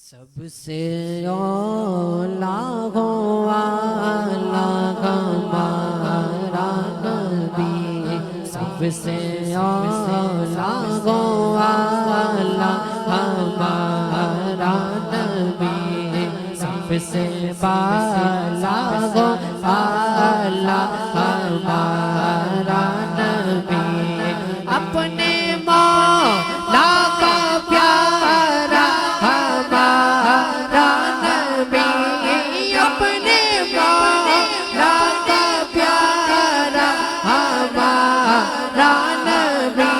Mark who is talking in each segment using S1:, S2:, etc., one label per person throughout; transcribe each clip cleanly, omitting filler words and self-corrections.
S1: سب سے اولا والا ہمارا نبی، سب سے اولا والا ہمارا نبی، سب سے بالا والا ہمارا نبی، اپنے مولا کا پیارا ہمارا نبی، اپنے مولا کا پیارا ہمارا نبی،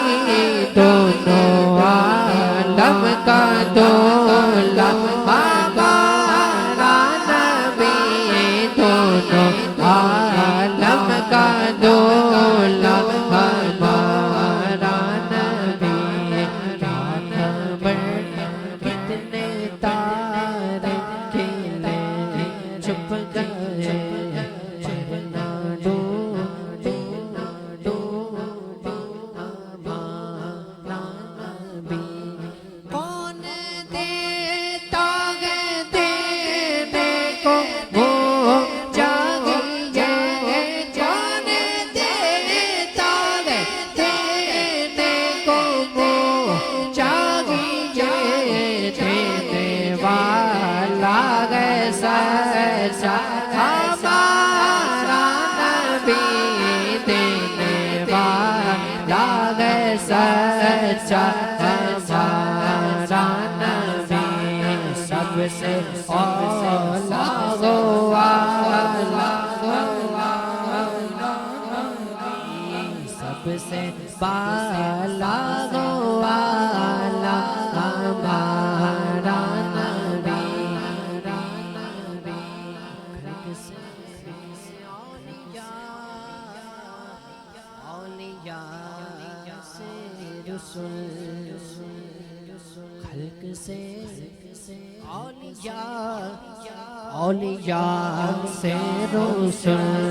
S1: دونوں عالم کا دولا ہمارا نبی، دونوں عالم کا دولا ہمارا نبی، رات بھر کتنے تارے کھلے چھپ گئے، پرنا ڈوبا ہمارا نبی، کون دیتا ہے دینے کو وہ چاہیے، کون دیتا ہے دینے کو وہ چاہیے، دینے والا ہے سچا ہمارا نبی، دینے والا ہے سچا ہمارا نبی، سب سے اولا والا سب سے بالا والا ہمارا نبی، خلق سے اولیاء سے رسول، خلق سے اولیاء سے رسول،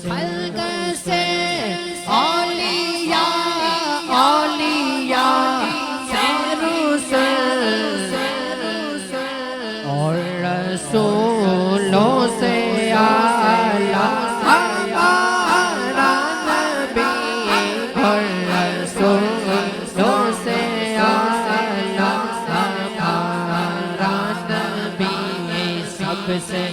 S1: خلق سے اولیاء سے رسول، اور رسولوں سے اعلیٰ ہمارا نبی، اور رسولوں سے اعلیٰ ہمارا نبی، سب سے